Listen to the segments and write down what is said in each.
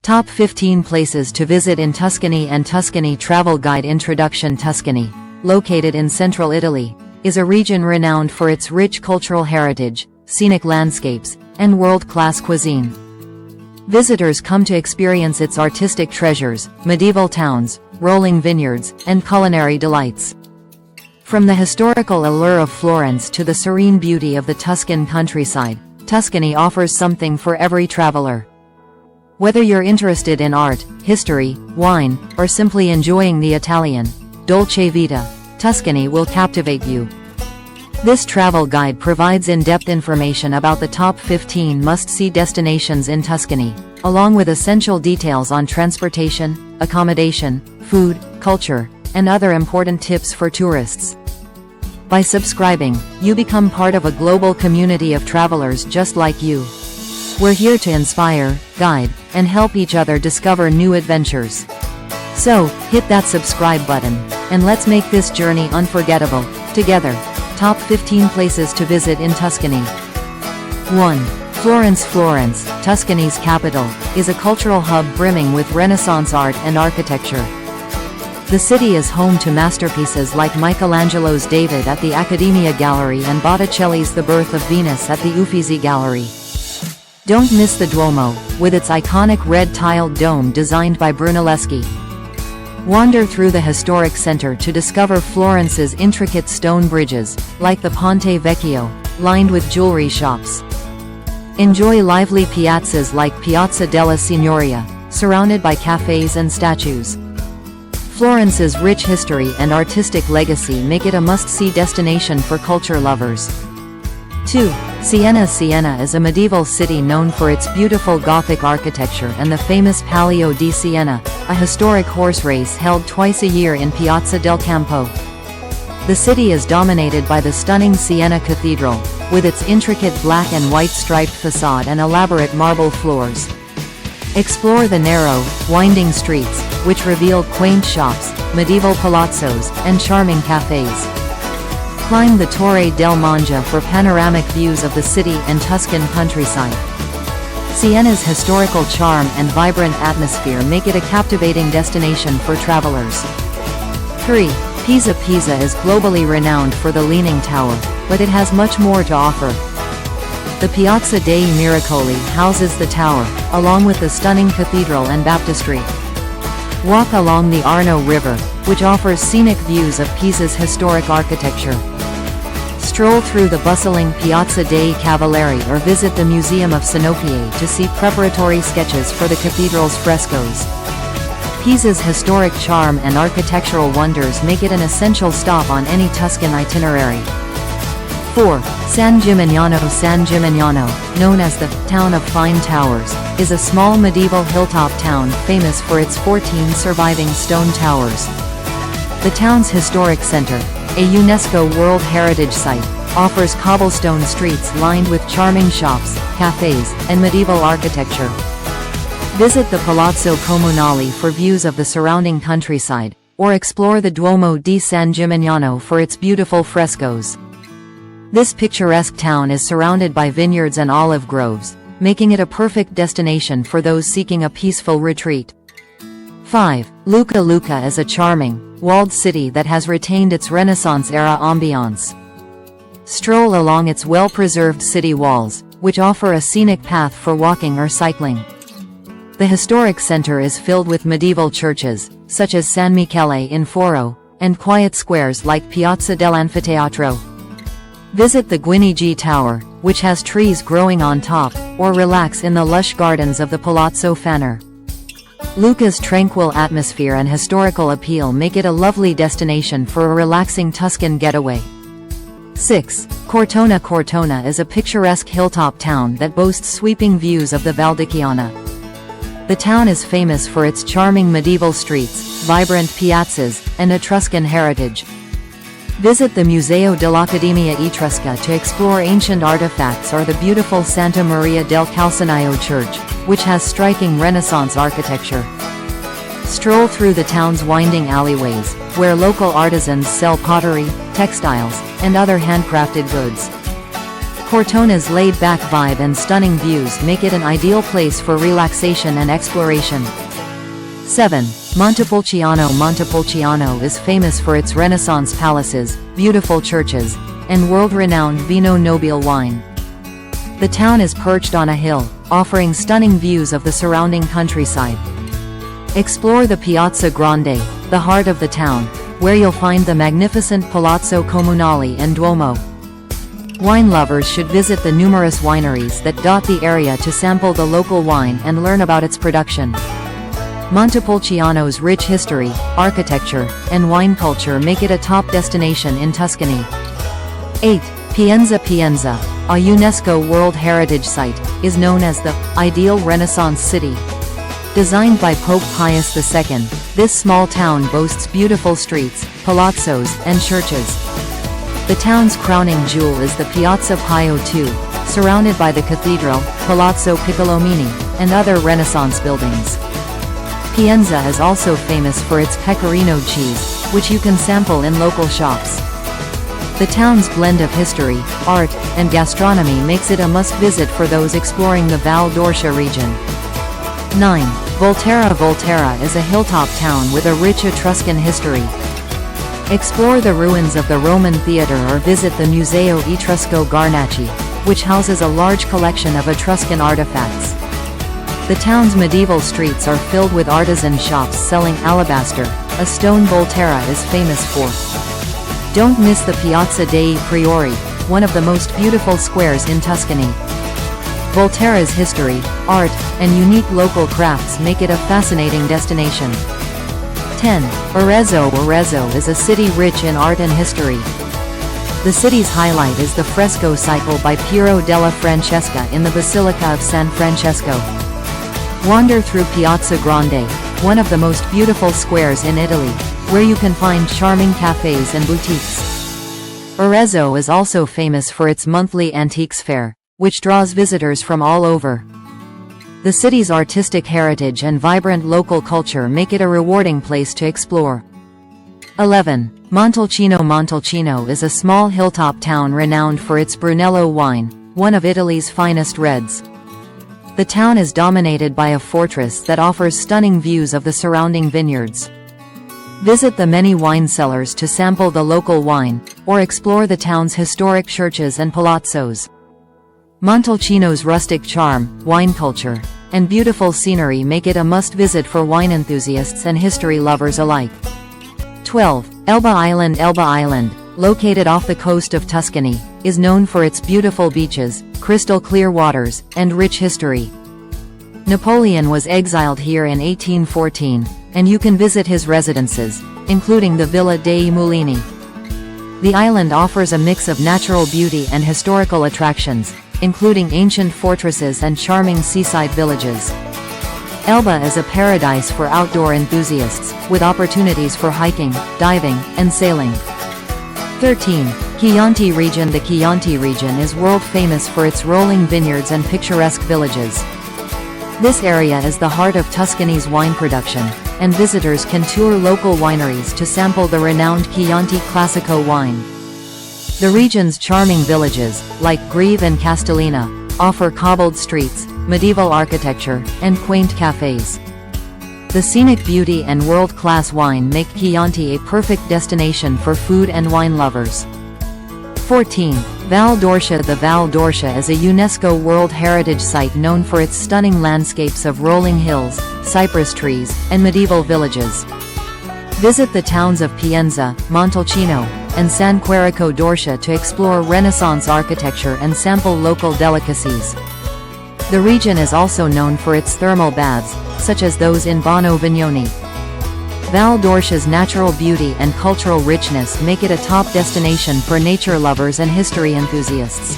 Top 15 Places to Visit in Tuscany and Tuscany Travel Guide Introduction. Tuscany, located in central Italy, is a region renowned for its rich cultural heritage, scenic landscapes, and world-class cuisine. Visitors come to experience its artistic treasures, medieval towns, rolling vineyards, and culinary delights. From the historical allure of Florence to the serene beauty of the Tuscan countryside, Tuscany offers something for every traveler. Whether you're interested in art, history, wine, or simply enjoying the Italian, Dolce Vita, Tuscany will captivate you. This travel guide provides in-depth information about the top 15 must-see destinations in Tuscany, along with essential details on transportation, accommodation, food, culture, and other important tips for tourists. By subscribing, you become part of a global community of travelers just like you. We're here to inspire, guide, and help each other discover new adventures. So, hit that subscribe button, and let's make this journey unforgettable, together. Top 15 Places to Visit in Tuscany. 1. Florence. Florence, Tuscany's capital, is a cultural hub brimming with Renaissance art and architecture. The city is home to masterpieces like Michelangelo's David at the Accademia Gallery and Botticelli's The Birth of Venus at the Uffizi Gallery. Don't miss the Duomo, with its iconic red-tiled dome designed by Brunelleschi. Wander through the historic center to discover Florence's intricate stone bridges, like the Ponte Vecchio, lined with jewelry shops. Enjoy lively piazzas like Piazza della Signoria, surrounded by cafes and statues. Florence's rich history and artistic legacy make it a must-see destination for culture lovers. 2. Siena. Siena is a medieval city known for its beautiful Gothic architecture and the famous Palio di Siena, a historic horse race held twice a year in Piazza del Campo. The city is dominated by the stunning Siena Cathedral, with its intricate black and white striped facade and elaborate marble floors. Explore the narrow, winding streets, which reveal quaint shops, medieval palazzos, and charming cafes. Climb the Torre del Mangia for panoramic views of the city and Tuscan countryside. Siena's historical charm and vibrant atmosphere make it a captivating destination for travelers. 3. Pisa. Pisa is globally renowned for the Leaning Tower, but it has much more to offer. The Piazza dei Miracoli houses the tower, along with the stunning cathedral and baptistry. Walk along the Arno River, which offers scenic views of Pisa's historic architecture. Stroll through the bustling Piazza dei Cavalieri or visit the Museum of Sinopiae to see preparatory sketches for the cathedral's frescoes. Pisa's historic charm and architectural wonders make it an essential stop on any Tuscan itinerary. 4. San Gimignano. San Gimignano, known as the Town of Fine Towers, is a small medieval hilltop town famous for its 14 surviving stone towers. The town's historic center, a UNESCO World Heritage Site, offers cobblestone streets lined with charming shops, cafes, and medieval architecture. Visit the Palazzo Comunale for views of the surrounding countryside, or explore the Duomo di San Gimignano for its beautiful frescoes. This picturesque town is surrounded by vineyards and olive groves, making it a perfect destination for those seeking a peaceful retreat. 5. Lucca. Lucca is a charming, walled city that has retained its Renaissance-era ambiance. Stroll along its well-preserved city walls, which offer a scenic path for walking or cycling. The historic center is filled with medieval churches, such as San Michele in Foro, and quiet squares like Piazza dell'Anfiteatro. Visit the Guinigi Tower, which has trees growing on top, or relax in the lush gardens of the Palazzo Fanner. Lucca's tranquil atmosphere and historical appeal make it a lovely destination for a relaxing Tuscan getaway. 6. Cortona. Cortona is a picturesque hilltop town that boasts sweeping views of the Val di Chiana. The town is famous for its charming medieval streets, vibrant piazzas, and Etruscan heritage. Visit the Museo dell'Accademia Etrusca to explore ancient artifacts or the beautiful Santa Maria del Calzinaio Church, which has striking Renaissance architecture. Stroll through the town's winding alleyways, where local artisans sell pottery, textiles, and other handcrafted goods. Cortona's laid-back vibe and stunning views make it an ideal place for relaxation and exploration. 7. Montepulciano. Montepulciano is famous for its Renaissance palaces, beautiful churches, and world-renowned Vino Nobile wine. The town is perched on a hill, offering stunning views of the surrounding countryside. Explore the Piazza Grande, the heart of the town, where you'll find the magnificent Palazzo Comunale and Duomo. Wine lovers should visit the numerous wineries that dot the area to sample the local wine and learn about its production. Montepulciano's rich history, architecture, and wine culture make it a top destination in Tuscany. 8. Pienza. Pienza, a UNESCO World Heritage Site, is known as the ideal Renaissance city. Designed by Pope Pius II, this small town boasts beautiful streets, palazzos, and churches. The town's crowning jewel is the Piazza Pio II, surrounded by the cathedral, Palazzo Piccolomini, and other Renaissance buildings. Pienza is also famous for its pecorino cheese, which you can sample in local shops. The town's blend of history, art, and gastronomy makes it a must-visit for those exploring the Val d'Orcia region. 9. Volterra. Volterra is a hilltop town with a rich Etruscan history. Explore the ruins of the Roman theatre or visit the Museo Etrusco Garnacci, which houses a large collection of Etruscan artifacts. The town's medieval streets are filled with artisan shops selling alabaster, a stone Volterra is famous for. Don't miss the Piazza dei Priori, one of the most beautiful squares in Tuscany. Volterra's history, art, and unique local crafts make it a fascinating destination. 10. Arezzo. Arezzo is a city rich in art and history. The city's highlight is the fresco cycle by Piero della Francesca in the Basilica of San Francesco. Wander through Piazza Grande, one of the most beautiful squares in Italy, where you can find charming cafes and boutiques. Arezzo is also famous for its monthly antiques fair, which draws visitors from all over. The city's artistic heritage and vibrant local culture make it a rewarding place to explore. 11. Montalcino. Montalcino is a small hilltop town renowned for its Brunello wine, one of Italy's finest reds. The town is dominated by a fortress that offers stunning views of the surrounding vineyards. Visit the many wine cellars to sample the local wine, or explore the town's historic churches and palazzos. Montalcino's rustic charm, wine culture, and beautiful scenery make it a must-visit for wine enthusiasts and history lovers alike. 12. Elba Island. Elba Island, located off the coast of Tuscany, is known for its beautiful beaches, crystal-clear waters, and rich history. Napoleon was exiled here in 1814, and you can visit his residences, including the Villa dei Mulini. The island offers a mix of natural beauty and historical attractions, including ancient fortresses and charming seaside villages. Elba is a paradise for outdoor enthusiasts, with opportunities for hiking, diving, and sailing. 13. Chianti region. The Chianti region is world-famous for its rolling vineyards and picturesque villages. This area is the heart of Tuscany's wine production, and visitors can tour local wineries to sample the renowned Chianti Classico wine. The region's charming villages, like Greve and Castellina, offer cobbled streets, medieval architecture, and quaint cafes. The scenic beauty and world-class wine make Chianti a perfect destination for food and wine lovers. 14. Val d'Orcia. The Val d'Orcia is a UNESCO World Heritage Site known for its stunning landscapes of rolling hills, cypress trees, and medieval villages. Visit the towns of Pienza, Montalcino, and San Quirico d'Orcia to explore Renaissance architecture and sample local delicacies. The region is also known for its thermal baths, such as those in Bono Vignoni. Val d'Orcia's natural beauty and cultural richness make it a top destination for nature lovers and history enthusiasts.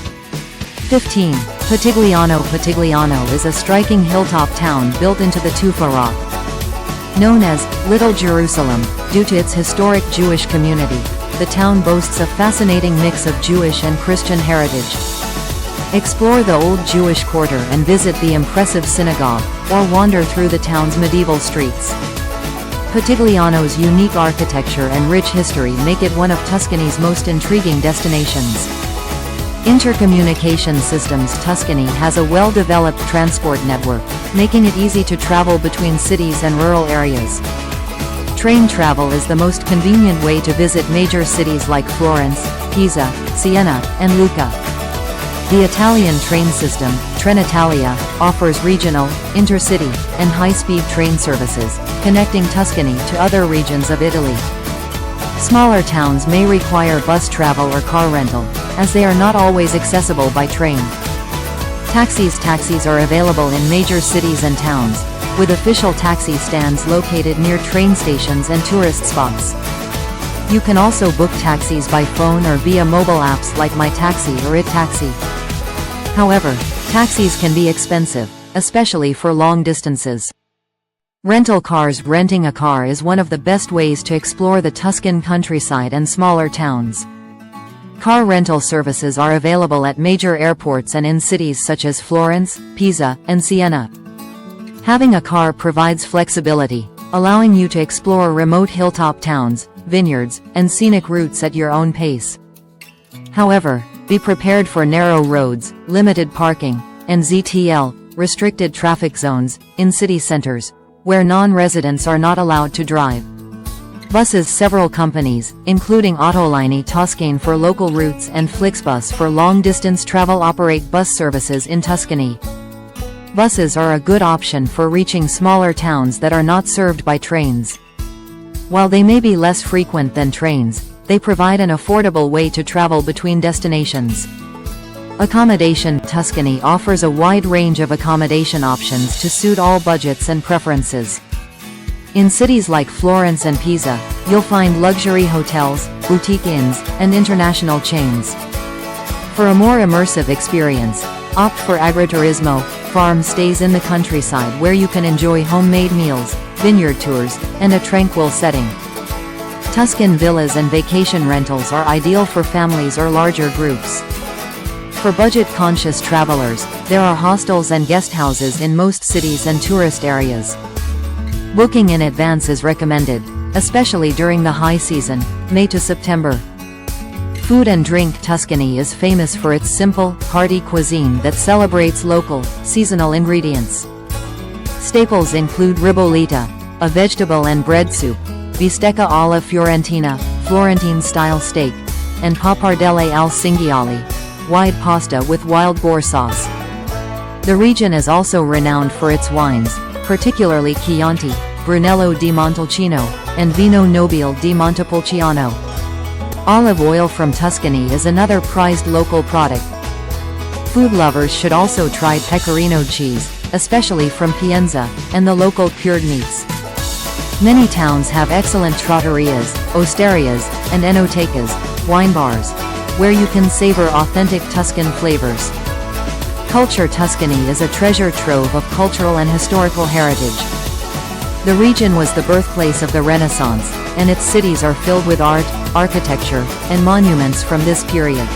15. Potigliano. Potigliano is a striking hilltop town built into the tufa rock. Known as Little Jerusalem, due to its historic Jewish community, the town boasts a fascinating mix of Jewish and Christian heritage. Explore the old Jewish quarter and visit the impressive synagogue, or wander through the town's medieval streets. Potigliano's unique architecture and rich history make it one of Tuscany's most intriguing destinations. Intercommunication systems. Tuscany has a well-developed transport network, making it easy to travel between cities and rural areas. Train travel is the most convenient way to visit major cities like Florence, Pisa, Siena, and Lucca. The Italian train system, Trenitalia, offers regional, intercity, and high-speed train services, connecting Tuscany to other regions of Italy. Smaller towns may require bus travel or car rental, as they are not always accessible by train. Taxis are available in major cities and towns, with official taxi stands located near train stations and tourist spots. You can also book taxis by phone or via mobile apps like My Taxi or iTaxi. However, taxis can be expensive, especially for long distances. Rental cars. Renting a car is one of the best ways to explore the Tuscan countryside and smaller towns. Car rental services are available at major airports and in cities such as Florence, Pisa, and Siena. Having a car provides flexibility, allowing you to explore remote hilltop towns, vineyards, and scenic routes at your own pace. However, be prepared for narrow roads, limited parking, and ZTL, restricted traffic zones, in city centers, where non-residents are not allowed to drive. Buses. Several companies, including Autolinee Tuscane for local routes and Flixbus for long-distance travel, operate bus services in Tuscany. Buses are a good option for reaching smaller towns that are not served by trains. While they may be less frequent than trains, they provide an affordable way to travel between destinations. Accommodation. Tuscany offers a wide range of accommodation options to suit all budgets and preferences. In cities like Florence and Pisa, you'll find luxury hotels, boutique inns, and international chains. For a more immersive experience, opt for agriturismo, farm stays in the countryside where you can enjoy homemade meals, vineyard tours, and a tranquil setting. Tuscan villas and vacation rentals are ideal for families or larger groups. For budget-conscious travelers, there are hostels and guest houses in most cities and tourist areas. Booking in advance is recommended, especially during the high season, May to September. Food and drink. Tuscany is famous for its simple, hearty cuisine that celebrates local, seasonal ingredients. Staples include ribollita, a vegetable and bread soup, bistecca alla fiorentina, Florentine-style steak, and pappardelle al cinghiale, wide pasta with wild boar sauce. The region is also renowned for its wines, particularly Chianti, Brunello di Montalcino, and Vino Nobile di Montepulciano. Olive oil from Tuscany is another prized local product. Food lovers should also try pecorino cheese, especially from Pienza, and the local cured meats. Many towns have excellent trattorias, osterias, and enotecas, wine bars, where you can savor authentic Tuscan flavors. Culture. Tuscany is a treasure trove of cultural and historical heritage. The region was the birthplace of the Renaissance, and its cities are filled with art, architecture, and monuments from this period.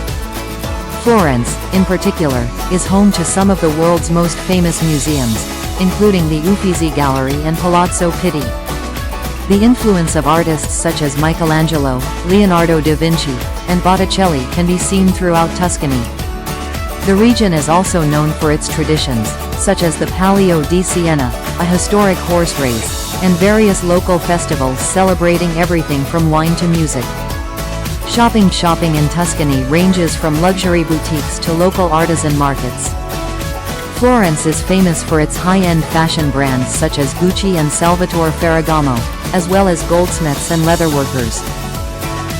Florence, in particular, is home to some of the world's most famous museums, including the Uffizi Gallery and Palazzo Pitti. The influence of artists such as Michelangelo, Leonardo da Vinci, and Botticelli can be seen throughout Tuscany. The region is also known for its traditions, such as the Palio di Siena, a historic horse race, and various local festivals celebrating everything from wine to music. Shopping in Tuscany ranges from luxury boutiques to local artisan markets. Florence is famous for its high-end fashion brands such as Gucci and Salvatore Ferragamo, as well as goldsmiths and leatherworkers.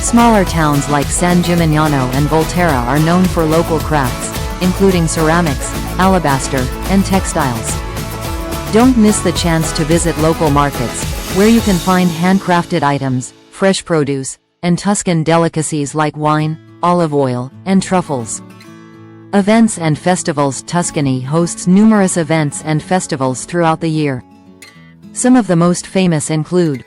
Smaller towns like San Gimignano and Volterra are known for local crafts, including ceramics, alabaster, and textiles. Don't miss the chance to visit local markets, where you can find handcrafted items, fresh produce, and Tuscan delicacies like wine, olive oil, and truffles. Events and festivals. Tuscany hosts numerous events and festivals throughout the year. Some of the most famous include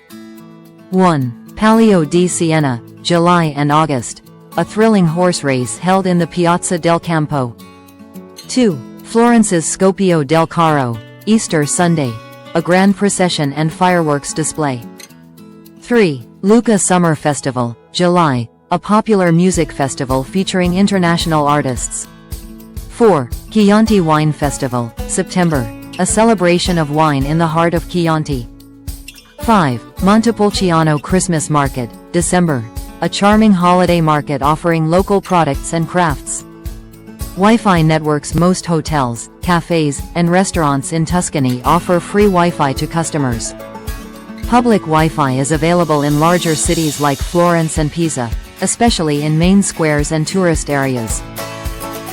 1. Palio di Siena, July and August, a thrilling horse race held in the Piazza del Campo. 2. Florence's Scopio del Carro, Easter Sunday, a grand procession and fireworks display. 3. Lucca Summer Festival, July, a popular music festival featuring international artists. 4. Chianti Wine Festival, September, a celebration of wine in the heart of Chianti. 5. Montepulciano Christmas Market, December, a charming holiday market offering local products and crafts. Wi-Fi networks. Most hotels, cafes, and restaurants in Tuscany offer free Wi-Fi to customers. Public Wi-Fi is available in larger cities like Florence and Pisa, especially in main squares and tourist areas.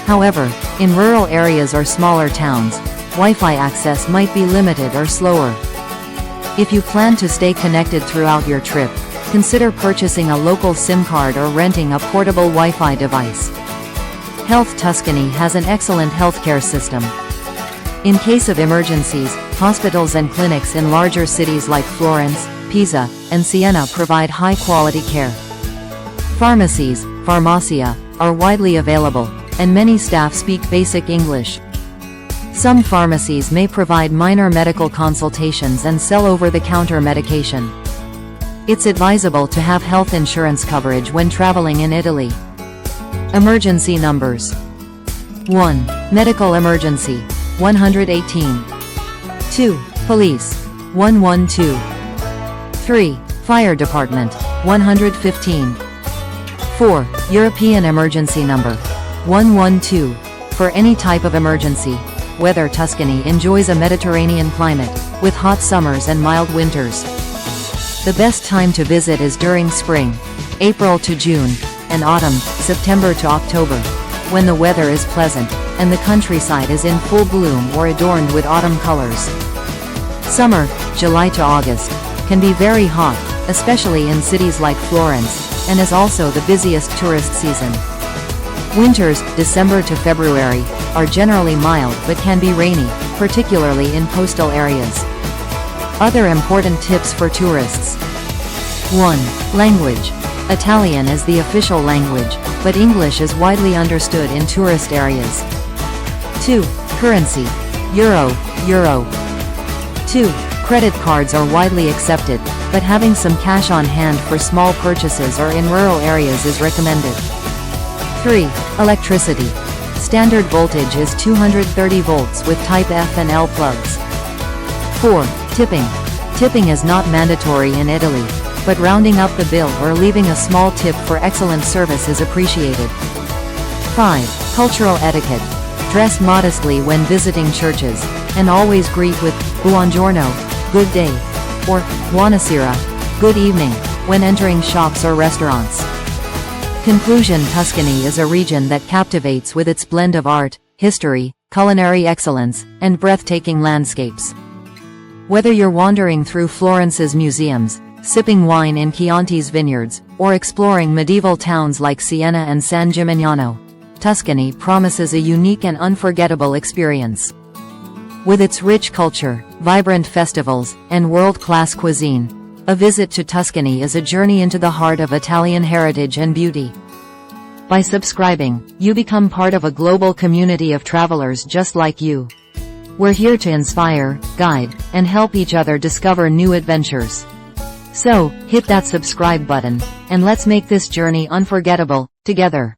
However, in rural areas or smaller towns, Wi-Fi access might be limited or slower. If you plan to stay connected throughout your trip, consider purchasing a local SIM card or renting a portable Wi-Fi device. Health. Tuscany has an excellent healthcare system. In case of emergencies, hospitals and clinics in larger cities like Florence, Pisa, and Siena provide high-quality care. Pharmacies, pharmacia, are widely available, and many staff speak basic English. Some pharmacies may provide minor medical consultations and sell over-the-counter medication. It's advisable to have health insurance coverage when traveling in Italy. Emergency numbers. 1. Medical emergency, 118. 2. Police, 112. 3. Fire department, 115. 4. European emergency number, 112. For any type of emergency. Weather. Tuscany enjoys a Mediterranean climate, with hot summers and mild winters. The best time to visit is during spring, April to June, and autumn, September to October, when the weather is pleasant, and the countryside is in full bloom or adorned with autumn colors. Summer, July to August, can be very hot, especially in cities like Florence, and is also the busiest tourist season. Winters, December to February, are generally mild but can be rainy, particularly in coastal areas. Other important tips for tourists. 1. Language. Italian is the official language, but English is widely understood in tourist areas. 2. Currency. Euro. 2. Credit cards are widely accepted, but having some cash on hand for small purchases or in rural areas is recommended. 3. Electricity. Standard voltage is 230 volts with type F and L plugs. 4. Tipping. Tipping is not mandatory in Italy, but rounding up the bill or leaving a small tip for excellent service is appreciated. 5. Cultural etiquette. Dress modestly when visiting churches, and always greet with buongiorno, good day, or buonasera, good evening, when entering shops or restaurants. Conclusion. Tuscany is a region that captivates with its blend of art, history, culinary excellence, and breathtaking landscapes. Whether you're wandering through Florence's museums, sipping wine in Chianti's vineyards, or exploring medieval towns like Siena and San Gimignano, Tuscany promises a unique and unforgettable experience. With its rich culture, vibrant festivals, and world-class cuisine, a visit to Tuscany is a journey into the heart of Italian heritage and beauty. By subscribing, you become part of a global community of travelers just like you. We're here to inspire, guide, and help each other discover new adventures. So, hit that subscribe button, and let's make this journey unforgettable, together.